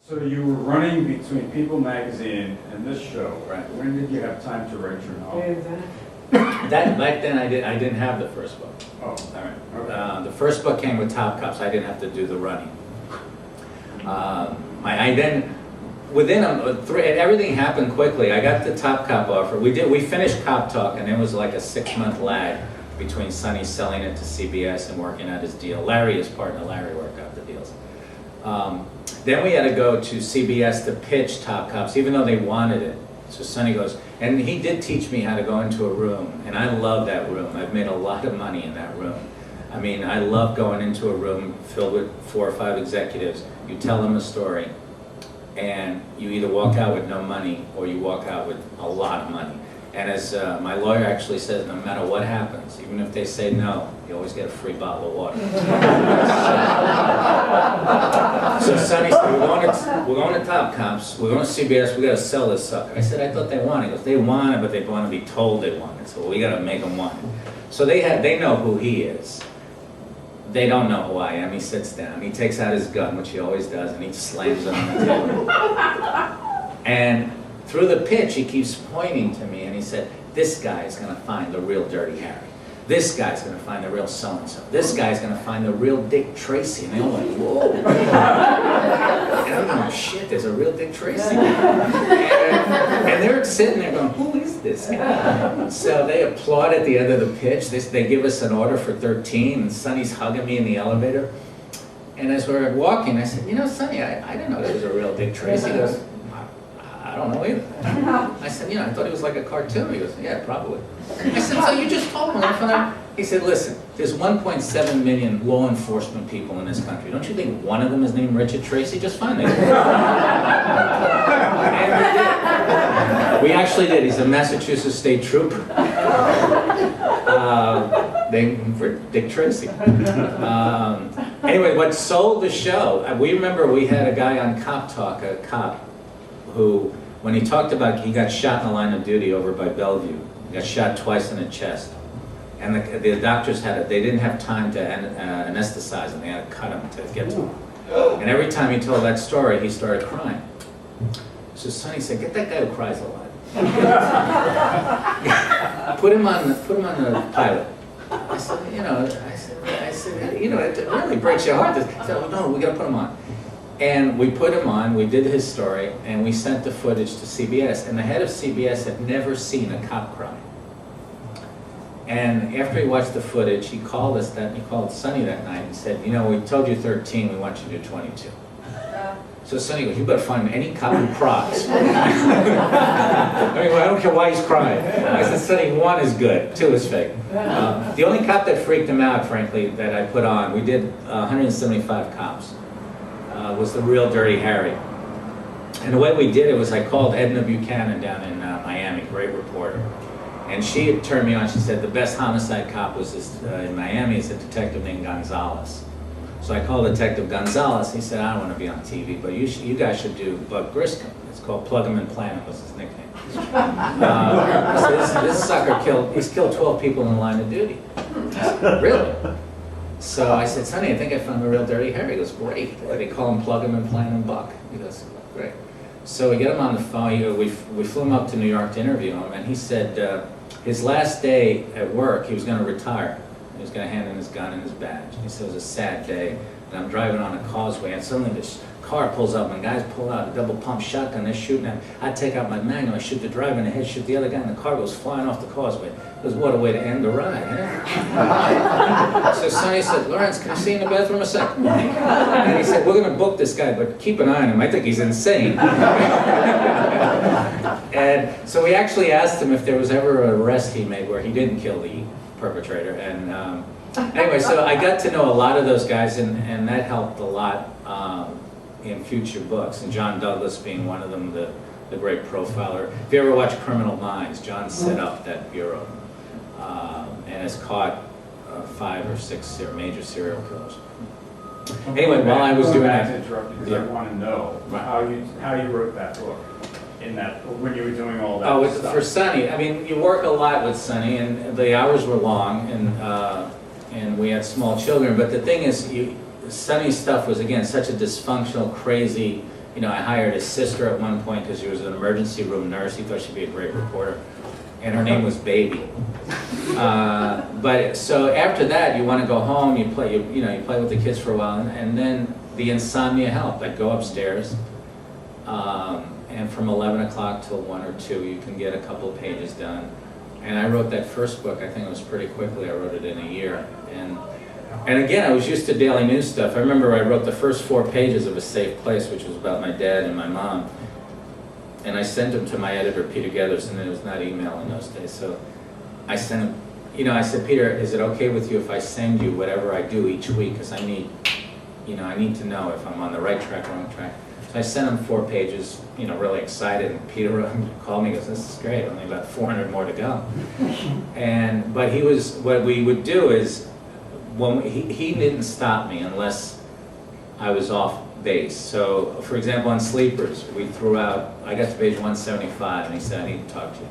So you were running between People Magazine and this show. Right. When did you have time to write your novel? That back then I didn't have the first book. Oh, all right. Okay. The first book came with Top Cops. I didn't have to do the running. Everything happened quickly. I got the Top Cop offer. We finished Cop Talk, and it was like a 6-month lag between Sonny selling it to CBS and working out his deal. Larry, his partner, Larry worked out the deals. Then we had to go to CBS to pitch Top Cops, even though they wanted it. So Sonny goes, and he did teach me how to go into a room, and I love that room. I've made a lot of money in that room. I mean, I love going into a room filled with 4 or 5 executives. You tell them a story, and you either walk out with no money or you walk out with a lot of money. And as my lawyer actually says, no matter what happens, even if they say no, you always get a free bottle of water. So Sonny said, we're going to Top Cops, we're going to CBS, we got to sell this sucker. I said, I thought they wanted. He goes, they want it, but they want to be told they want it. So we got to make them want it. So they know who he is. They don't know who I am. He sits down, he takes out his gun, which he always does, and he slams it on the table. And through the pitch, he keeps pointing to me, and he said, this guy is going to find the real Dirty Harry. This guy's going to find the real so-and-so. This guy's going to find the real Dick Tracy. And they all went, whoa. And I'm going, shit, there's a real Dick Tracy. And they're sitting there going, who is this guy? So they applaud at the end of the pitch. They give us an order for 13, and Sonny's hugging me in the elevator. And as we're walking, I said, you know, Sonny, I didn't know there was a real Dick Tracy. He goes, I don't know either. I said, I thought he was like a cartoon. He goes, yeah, probably. I said, so you just told me. He said, listen, there's 1.7 million law enforcement people in this country. Don't you think one of them is named Richard Tracy? Just find it. And we actually did. He's a Massachusetts state trooper. Named Dick Tracy. Anyway, what sold the show, we remember we had a guy on Cop Talk, a cop, who, when he talked about, he got shot in the line of duty over by Bellevue. He got shot twice in the chest. And the doctors they didn't have time to anesthetize him, they had to cut him to get to him. And every time he told that story, he started crying. So Sonny said, get that guy who cries a lot. put him on the pilot. I said, it really breaks your heart. He said, oh, no, we got to put him on. And we put him on, we did his story, and we sent the footage to CBS. And the head of CBS had never seen a cop cry. And after he watched the footage, he called Sonny that night and said, we told you 13, we want you to do 22. So Sonny goes, you better find any cop who cries. I don't care why he's crying. I said, Sonny, 1 is good, 2 is fake. The only cop that freaked him out, frankly, that I put on, we did 175 cops. Was the real Dirty Harry. And the way we did it was I called Edna Buchanan down in Miami, great reporter. And she had turned me on. She said the best homicide cop was in Miami is a detective named Gonzalez. So I called Detective Gonzalez. He said, I don't want to be on TV, but you guys should do Buck Griscom. It's called Plug 'em and Plan 'em was his nickname. So this sucker he's killed 12 people in the line of duty. Said, really? So I said, Sonny, I think I found the real Dirty Harry. He goes, great. They call him Plug 'em and Plan 'em Buck. He goes, great. So we get him on the phone. We flew him up to New York to interview him, and he said his last day at work, he was going to retire. He was going to hand in his gun and his badge. He said it was a sad day, and I'm driving on a causeway, and suddenly this car pulls up, and guys pull out a double-pump shotgun. They're shooting at me. I take out my magnum, I shoot the driver in the head, shoot the other guy, and the car goes flying off the causeway. It was what a way to end the ride, So Sonny said, Lawrence, can I see you in the bathroom a second? And he said, we're going to book this guy, but keep an eye on him. I think he's insane. And so we actually asked him if there was ever an arrest he made where he didn't kill the perpetrator. And anyway, so I got to know a lot of those guys, and that helped a lot in future books. And John Douglas being one of them, the great profiler. If you ever watch Criminal Minds, John set up that bureau and has caught 5 or 6 major serial killers. Anyway, while I was doing that, to interrupt you because I want to know how you wrote that book. When you were doing all that stuff. For Sonny, I mean, you work a lot with Sonny, and the hours were long, and we had small children. But the thing is, Sonny's stuff was again such a dysfunctional, crazy. You know, I hired his sister at one point because she was an emergency room nurse. He thought she'd be a great reporter. And her name was Baby. But so after that, you want to go home, you play with the kids for a while, and then the insomnia helped. I'd go upstairs, and from 11 o'clock till 1 or 2, you can get a couple of pages done. And I wrote that first book, I think it was pretty quickly. I wrote it in a year. And again, I was used to daily news stuff. I remember I wrote the first 4 pages of A Safe Place, which was about my dad and my mom. And I sent them to my editor, Peter Getherson, and it was not email in those days. So I sent him, I said, Peter, is it okay with you if I send you whatever I do each week? Because I need to know if I'm on the right track or wrong track. So I sent him 4 pages, really excited. And Peter called me and goes, this is great, only about 400 more to go. But what we would do is, when he didn't stop me unless I was off base. So, for example, on Sleepers, we threw out, I got to page 175, and he said, I need to talk to you.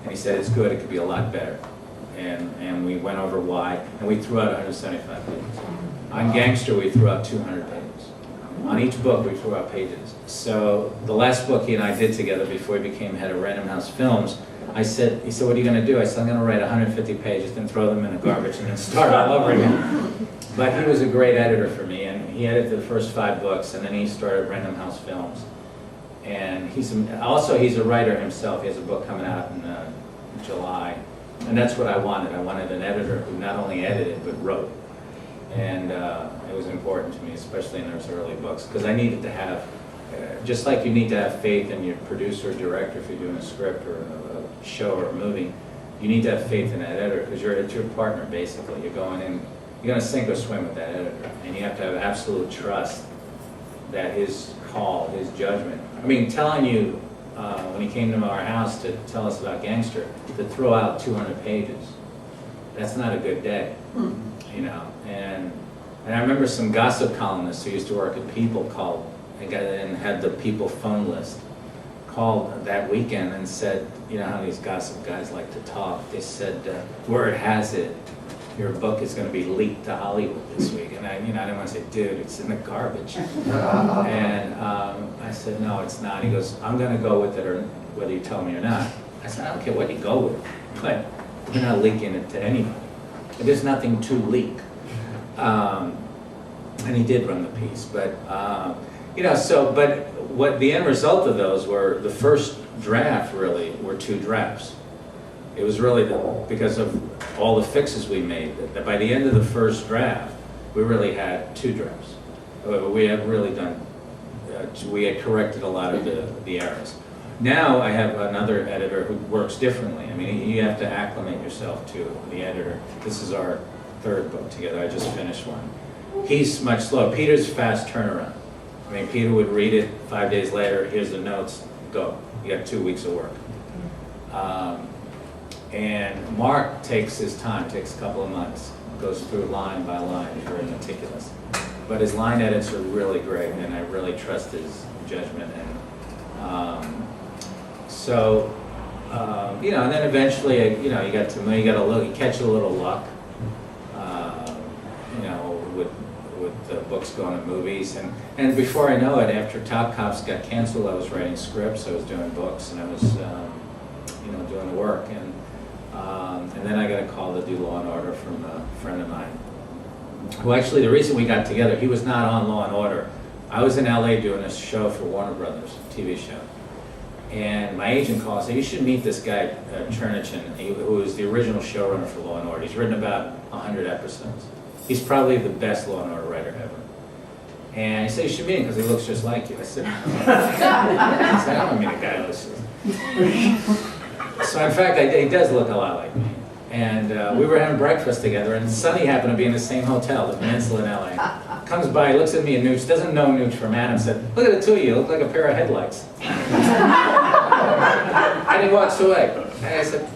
And he said, it's good, it could be a lot better. And we went over why, and we threw out 175 pages. On Gangster, we threw out 200 pages. On each book, we threw out pages. So, the last book he and I did together before he became head of Random House Films, he said, what are you going to do? I said, I'm going to write 150 pages, then throw them in the garbage, and then start all over again. But he was a great editor for me, and he edited the first 5 books, and then he started Random House Films. And he's a writer himself. He has a book coming out in July, and that's what I wanted. I wanted an editor who not only edited, but wrote. And it was important to me, especially in those early books, because I needed to have, just like you need to have faith in your producer or director if you're doing a script or a show or a movie, you need to have faith in that editor, because it's your partner, basically. You're going in, you're going to sink or swim with that editor, and you have to have absolute trust that his call, his judgment. I mean, telling you when he came to our house to tell us about Gangster, to throw out 200 pages, that's not a good day, And I remember some gossip columnists who used to work at People called and had the People phone list, called that weekend and said, how these gossip guys like to talk. They said, word has it, your book is going to be leaked to Hollywood this week. And I didn't want to say, dude, it's in the garbage. And I said, no, it's not. He goes, I'm going to go with it, or whether you tell me or not. I said, I don't care what you go with, but we're not leaking it to anybody. There's nothing to leak. And he did run the piece, but but what the end result of those were, the first draft really were 2 drafts. It was really because of all the fixes we made, that by the end of the first draft, we really had 2 drafts. We had really done, we had corrected a lot of the errors. Now I have another editor who works differently. I mean, you have to acclimate yourself to the editor. This is our 3rd book together. I just finished one. He's much slower. Peter's fast turnaround. I mean, Peter would read it 5 days later, here's the notes, go. You got 2 weeks of work. And Mark takes his time, takes a couple of months, goes through line by line, very meticulous. But his line edits are really great, and I really trust his judgment. And and then eventually, you catch a little luck, with the books going to movies. And before I know it, after Top Cops got canceled, I was writing scripts, I was doing books, and I was, doing the work. And then I got a call to do Law and Order from a friend of mine. Well, actually, the reason we got together, he was not on Law and Order. I was in LA doing a show for Warner Brothers, TV show. And my agent called and said, you should meet this guy, Chernichin, who was the original showrunner for Law and Order. He's written about 100 episodes. He's probably the best Law and Order writer ever. And he said, you should meet him because he looks just like you. I said, I don't meet a guy who looks just like you. So in fact, he does look a lot like me. And we were having breakfast together, and Sonny happened to be in the same hotel, the Peninsula in LA. Comes by, looks at me and Nooch, doesn't know Nooch from Adam, said, look at the 2 of you look like a pair of headlights. And he walks away. And I said,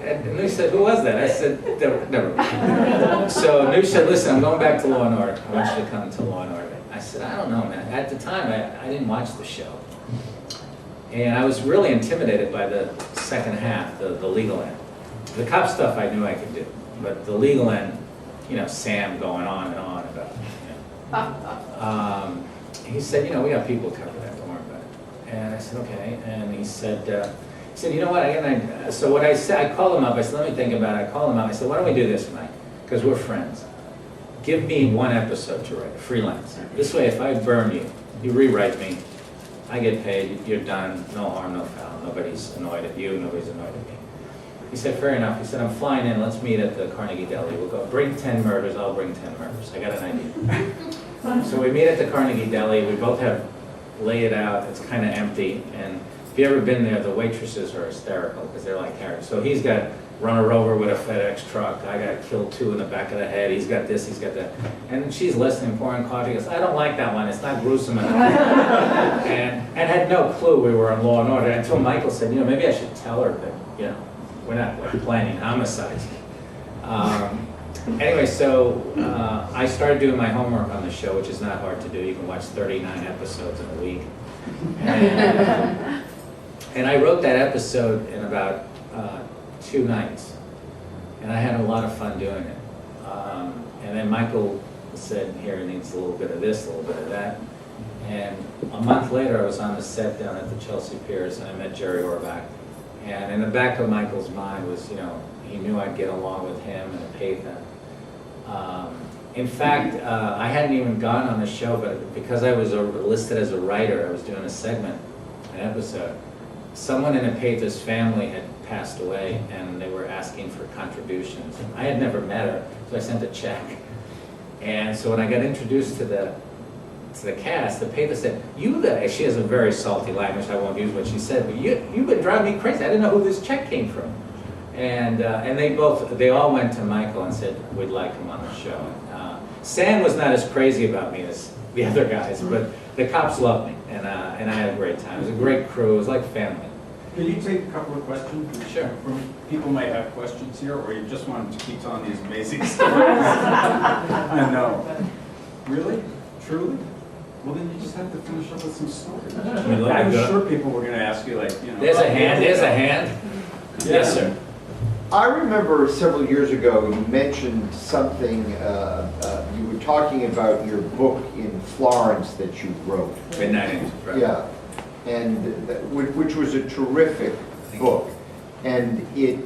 and Nooch said, who was that? I said, never mind. So Nooch said, listen, I'm going back to Law and Order. I want you to come to Law and Order. I said, I don't know, man. At the time, I didn't watch the show. And I was really intimidated by the second half, the legal end. The cop stuff I knew I could do, but the legal end, Sam going on and on about, he said, we got people covered that, don't worry And I said, okay. And he said, you know what, so what I said, I called him up, I said, let me think about it. I called him up, I said, why don't we do this, Mike? Because we're friends. Give me one episode to write, freelance. This way, if I burn you, you rewrite me, I get paid, you're done, no harm, no foul. Nobody's annoyed at you, nobody's annoyed at me. He said, fair enough. He said, I'm flying in, let's meet at the Carnegie Deli. We'll go, bring 10 murders, I'll bring 10 murders. I got an idea. So we meet at the Carnegie Deli, we both have, lay it out, it's kind of empty. And if you've ever been there, the waitresses are hysterical because they're like characters. So he's got run her over with a FedEx truck, I got killed 2 in the back of the head, he's got this, he's got that. And she's listening, pouring coffee, goes, I don't like that one, it's not gruesome enough. and had no clue we were on Law and Order until Michael said, maybe I should tell her that, we're not planning homicides. Anyway, so I started doing my homework on the show, which is not hard to do. You can watch 39 episodes in a week. And I wrote that episode in about 2 nights. And I had a lot of fun doing it. And then Michael said, here, it needs a little bit of this, a little bit of that. And a month later, I was on the set down at the Chelsea Piers, and I met Jerry Orbach. And in the back of Michael's mind was, he knew I'd get along with him and Patha. In fact, I hadn't even gone on the show, but because I was listed as a writer, I was doing a segment, an episode. Someone in Patha's family had passed away, and they were asking for contributions. I had never met her, so I sent a check. And so when I got introduced to the cast, the Patha said, she has a very salty language, I won't use what she said, but you would drive me crazy. I didn't know who this check came from. And they all went to Michael and said, we'd like him on the show. Sam was not as crazy about me as the other guys, but the cops loved me, and I had a great time. It was a great crew, it was like family. Can you take a couple of questions? Sure. People might have questions here, or you just want to keep telling these amazing stories? I know. Really? Truly? Well, then you just have to finish up with some stories. I'm sure people were going to ask you, There's a hand, there's a hand. Yeah. Yes, sir. I remember several years ago you mentioned something, you were talking about your book in Florence that you wrote. Midnight Angels, right. Yeah, and which was a terrific book. And it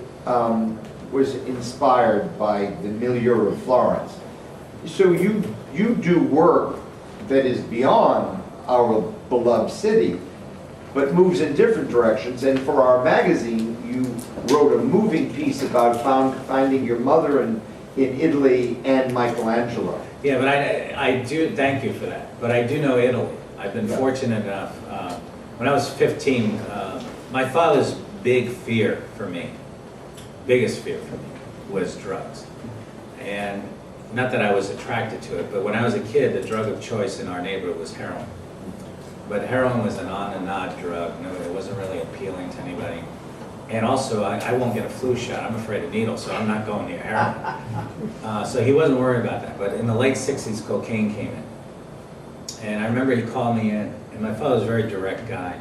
was inspired by the milieu of Florence. So you do work that is beyond our beloved city, but moves in different directions. And for our magazine, you wrote a moving piece about finding your mother in Italy and Michelangelo. Yeah, but I do, thank you for that, but I do know Italy. I've been fortunate enough. When I was 15, my father's big fear for me, biggest fear for me, was drugs. And not that I was attracted to it, but when I was a kid, the drug of choice in our neighborhood was heroin. But heroin was an on and nod drug. No, it wasn't really appealing to anybody. And also, I won't get a flu shot. I'm afraid of needles, so I'm not going near heroin. So he wasn't worried about that. But in the late 60s, cocaine came in. And I remember he called me in, and my father was a very direct guy.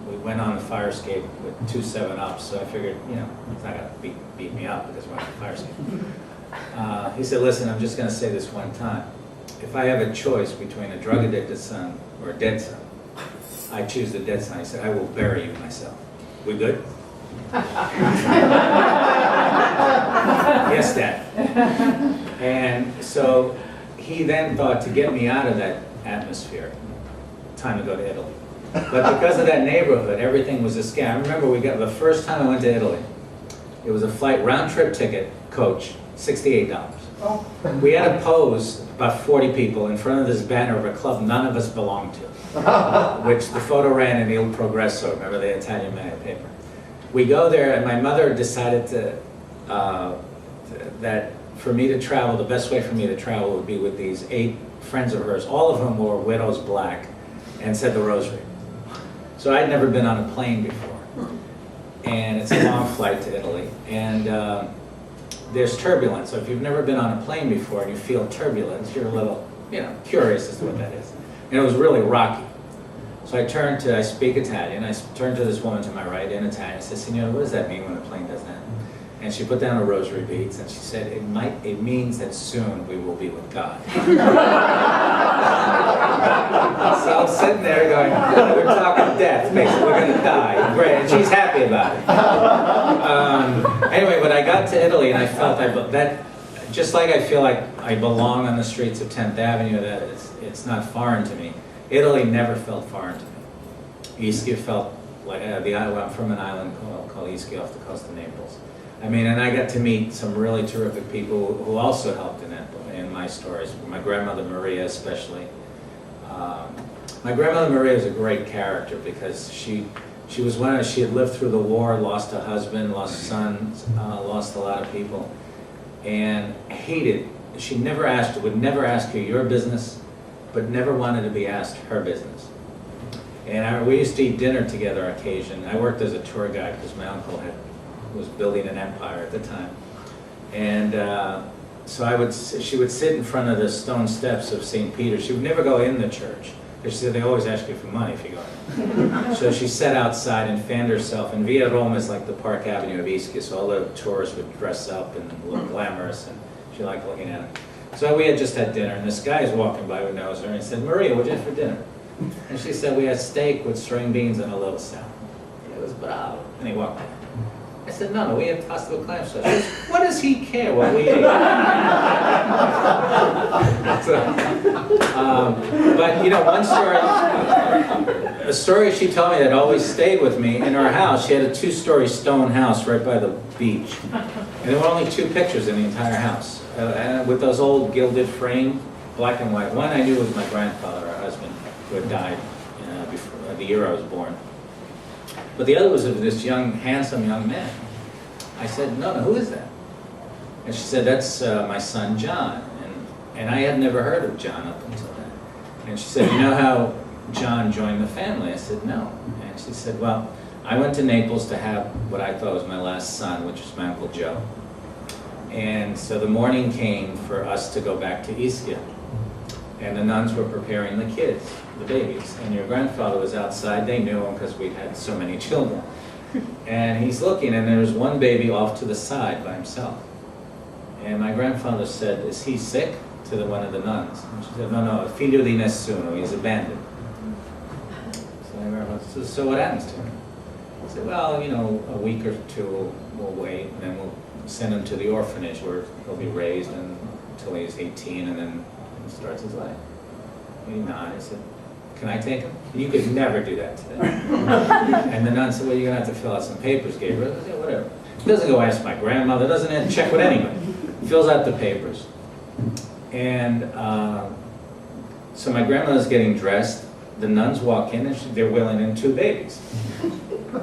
We went on the fire escape with 2 7-Ups, so I figured, he's not going to beat me up because we're on the fire escape. He said, listen, I'm just going to say this one time. If I have a choice between a drug-addicted son or a dead son, I choose the dead son. He said, I will bury you myself. We good? Yes, Dad. And so he then thought, to get me out of that atmosphere, time to go to Italy. But because of that neighborhood, everything was a scam. I remember the first time I went to Italy, it was a flight, round-trip ticket, coach, $68. We had to pose, about 40 people, in front of this banner of a club none of us belonged to, which the photo ran in Il Progresso, remember the Italian paper. We go there, and my mother decided that for me to travel, the best way for me to travel would be with these 8 friends of hers, all of whom wore widows black and said the rosary. So I'd never been on a plane before. And it's a long flight to Italy. And there's turbulence. So if you've never been on a plane before and you feel turbulence, you're a little, curious as to what that is. And it was really rocky. So I speak Italian, I turned to this woman to my right in Italian. I said, Signora, what does that mean when a plane does that? And she put down her rosary beads and she said, it means that soon we will be with God. So I'm sitting there going, we're talking death, basically, we're gonna die. Great, and she's happy about it. Anyway, but I got to Italy and I felt that, just like I feel like I belong on the streets of 10th Avenue, that it's not foreign to me. Italy never felt foreign to me. Ischia felt like I'm from an island called Ischia off the coast of Naples. I mean, and I got to meet some really terrific people who also helped in my stories. My grandmother Maria, especially. My grandmother Maria is a great character because she had lived through the war, lost a husband, lost sons, lost a lot of people, and hated. She would never ask you your business, but never wanted to be asked her business. And we used to eat dinner together on occasion. I worked as a tour guide because my uncle was building an empire at the time. And so she would sit in front of the stone steps of St. Peter. She would never go in the church, because she said they always ask you for money if you go in. So she sat outside and fanned herself. And Via Roma is like the Park Avenue of Ischia, so all the tourists would dress up and look glamorous, and she liked looking at it. So we had just had dinner, and this guy is walking by who knows her, and he said, Maria, what'd you have for dinner? And she said, we had steak with string beans and a little salad. It was bravo. And he walked away. I said, no, we had pasta with clam sauce. She said, what does he care what we ate? But you know, one story, a story she told me that always stayed with me, in her house, she had a 2-story stone house right by the beach. And there were only 2 pictures in the entire house. With those old gilded frame, black and white. One I knew was my grandfather, her husband, who had died before, the year I was born. But the other was of this handsome young man. I said, no, who is that? And she said, that's my son John. And I had never heard of John up until then. And she said, you know how John joined the family? I said, no. And she said, well, I went to Naples to have what I thought was my last son, which was my Uncle Joe. And so the morning came for us to go back to Ischia. And the nuns were preparing the kids, the babies. And your grandfather was outside. They knew him because we'd had so many children. And he's looking, and there was one baby off to the side by himself. And my grandfather said, is he sick? To one of the nuns. And she said, no, figlio di nessuno, he's abandoned. So my grandfather said, so what happens to him? I said, well, you know, a week or 2 we'll wait, and then we'll send him to the orphanage where he'll be raised until he's 18, and then he starts his life. And he nodded. I said, can I take him? You could never do that today. And the nun said, well, you're going to have to fill out some papers, Gabriel. I said, whatever. He doesn't go ask my grandmother, doesn't have to check with anybody. He fills out the papers. And so my grandmother's getting dressed. The nuns walk in, and they're wheeling in 2 babies.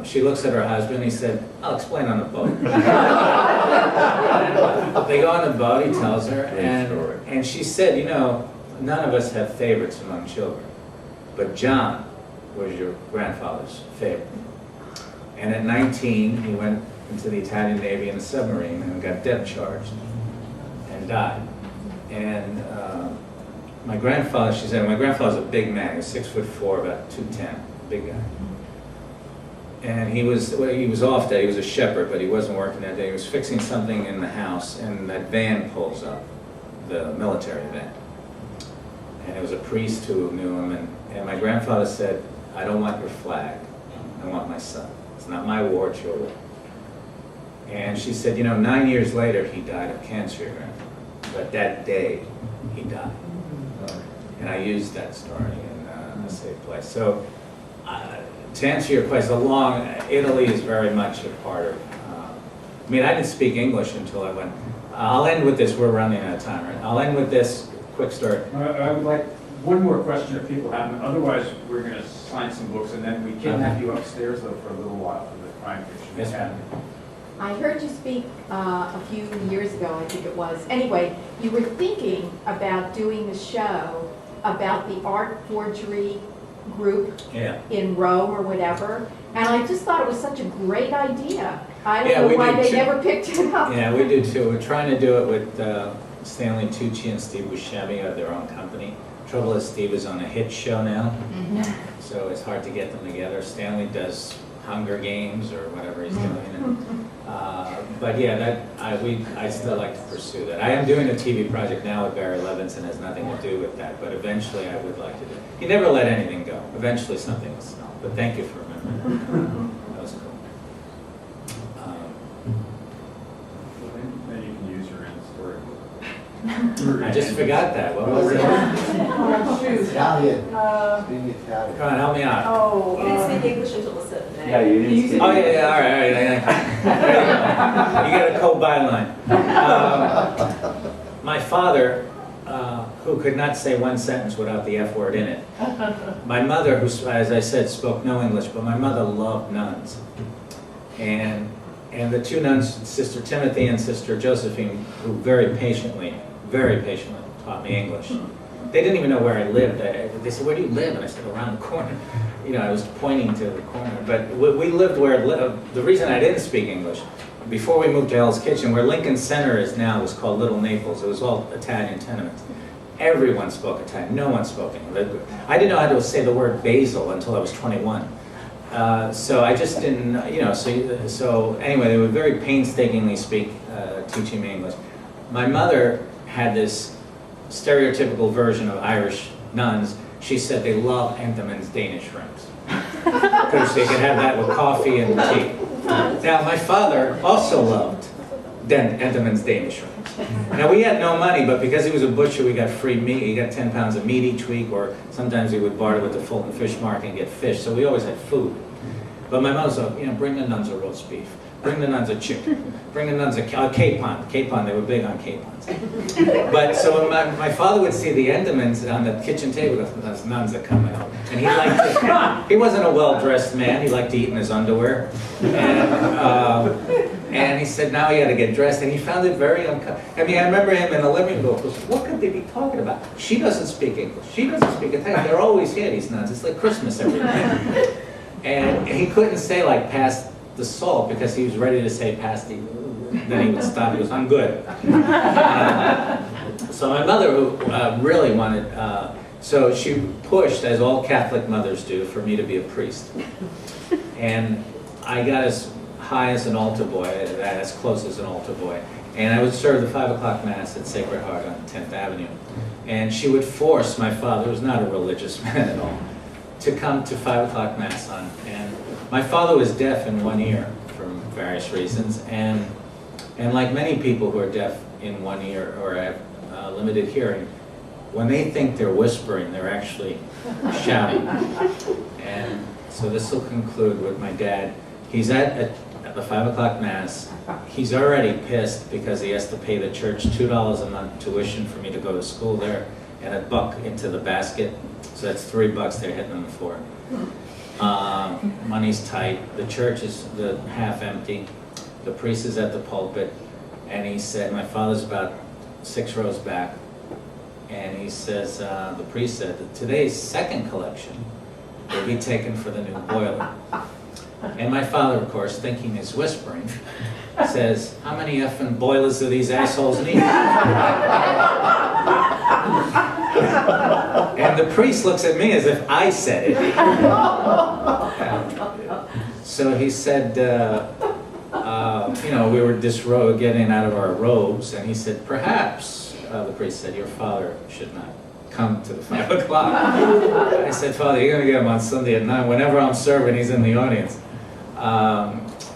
She looks at her husband. He said, I'll explain on the boat. They go on the boat, he tells her, and she said, you know, none of us have favorites among children, but John was your grandfather's favorite. And at 19, he went into the Italian Navy in a submarine and got depth charged and died. And my grandfather, she said, my grandfather's a big man. He was 6'4", about 210, big guy. And he was off that. He was a shepherd, but he wasn't working that day. He was fixing something in the house, and that van pulls up, the military van. And it was a priest who knew him, and my grandfather said, I don't want your flag. I want my son. It's not my war, it's your war. And she said, you know, 9 years later, he died of cancer, your grandfather. But that day, he died. And I used that story in A Safe Place. So, to answer your question, Italy is very much a part of, I mean, I didn't speak English until I went. I'll end with this, we're running out of time, right? I'll end with this quick story. I would like one more question if people have them. Otherwise, we're going to sign some books, and then we can have you upstairs, though, for a little while for the Crime Fiction Academy. I heard you speak a few years ago, I think it was. Anyway, you were thinking about doing a show about the art forgery group in Rome or whatever, and I just thought it was such a great idea. I don't know why they never picked it up. Yeah, we do too. We're trying to do it with Stanley Tucci and Steve Buscemi of their own company. Trouble is, Steve is on a hit show now, so it's hard to get them together. Stanley does Hunger Games or whatever he's doing. And, but yeah, I still like to pursue that. I am doing a TV project now with Barry Levinson, has nothing to do with that, but eventually I would like to do it. He never let anything go. Eventually something will stop. But thank you for remembering. That was cool. Then you can use your end story. I just forgot that. What was it? Oh, shoot. Italian. Uh, Italian. Come on, help me out. Oh. You didn't speak English until the 7th. Yeah, you Can you didn't. Oh, yeah, all right. You got a co-byline. My father, who could not say one sentence without the F word in it. My mother, who, as I said, spoke no English, but my mother loved nuns. And the two nuns, Sister Timothy and Sister Josephine, who very patiently taught me English. They didn't even know where I lived. They said, "Where do you live?" And I said, "Around the corner." You know, I was pointing to the corner. But we lived where, the reason I didn't speak English, before we moved to Hell's Kitchen, where Lincoln Center is now, was called Little Naples. It was all Italian tenements. Everyone spoke Italian. No one spoke English. I didn't know how to say the word basil until I was 21. So I just didn't, you know, so anyway, they would very painstakingly teaching me English. My mother had this stereotypical version of Irish nuns. She said they love Entenmann's Danish rings, because they could have that with coffee and tea. Now, my father also loved Entenmann's Danish rings. Now, we had no money, but because he was a butcher, we got free meat. He got 10 pounds of meat each week, or sometimes he would barter with the Fulton Fish Market and get fish, so we always had food. But my mother said, you know, bring the nuns a roast beef. Bring the nuns a chicken. Bring the nuns a capon. Capon, they were big on capons. But so when my father would see the Entenmanns on the kitchen table, those nuns are coming out. And he liked to, he wasn't a well-dressed man. He liked to eat in his underwear. And he said now he had to get dressed, and he found it very uncomfortable. I mean, I remember him in the living room. What could they be talking about? She doesn't speak English. She doesn't speak Italian. They're always here, these nuns. It's like Christmas every day. And he couldn't say, like, pass the salt, because he was ready to say pass the, then he would stop. He goes, I'm good. So my mother, who really wanted, so she pushed, as all Catholic mothers do, for me to be a priest. And I got as high as an altar boy, as close as an altar boy. And I would serve the 5 o'clock Mass at Sacred Heart on 10th Avenue. And she would force my father, who was not a religious man at all, to come to 5 o'clock Mass on. And my father was deaf in one ear for various reasons. And like many people who are deaf in one ear or have limited hearing, when they think they're whispering, they're actually shouting. And so this will conclude with my dad. He's at the 5 o'clock Mass. He's already pissed because he has to pay the church $2 a month tuition for me to go to school there, and $1 into the basket. So that's $3 they're hitting on the floor. Money's tight. The church is half empty. The priest is at the pulpit, and he said, my father's about 6 rows back, and he says, the priest said that today's second collection will be taken for the new boiler. And my father, of course, thinking he's whispering, says, how many effing boilers do these assholes need? And the priest looks at me as if I said it. So he said, you know, we were getting out of our robes, and he said, perhaps, the priest said, your father should not come to the 5 o'clock. I said, Father, you're going to get him on Sunday at 9. Whenever I'm serving, he's in the audience.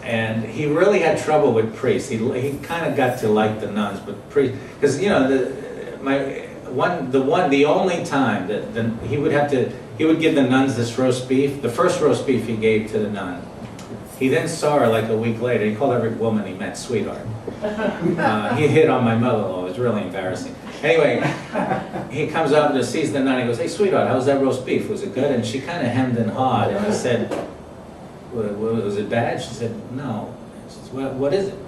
And he really had trouble with priests. He kind of got to like the nuns, but priests, because, you know, the only time that he would give the nuns this roast beef. The first roast beef he gave to the nun. He then saw her like a week later. He called every woman he met sweetheart. He hit on my mother-in-law. It was really embarrassing. Anyway, he comes up and sees the nun. He goes, hey, sweetheart, how's that roast beef? Was it good? And she kind of hemmed and hawed, and he said, was it bad? She said, no. She said, what is it?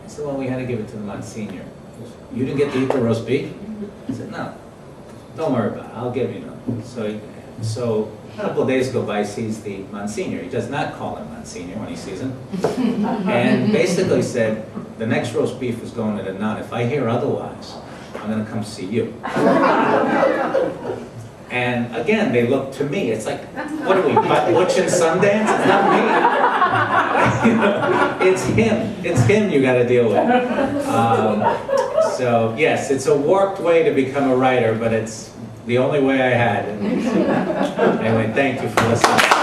I said, well, we had to give it to the Monsignor. He goes, you didn't get to eat the roast beef? I said, no. Don't worry about it. I'll give you none. So a couple of days go by, he sees the Monsignor. He does not call him Monsignor when he sees him. And basically said, the next roast beef is going to the nun. If I hear otherwise, I'm going to come see you. And again, they look to me, it's like, what are we, Butch and Sundance? It's not me. You know, it's him you gotta deal with. So yes, it's a warped way to become a writer, but it's the only way I had. Anyway, thank you for listening.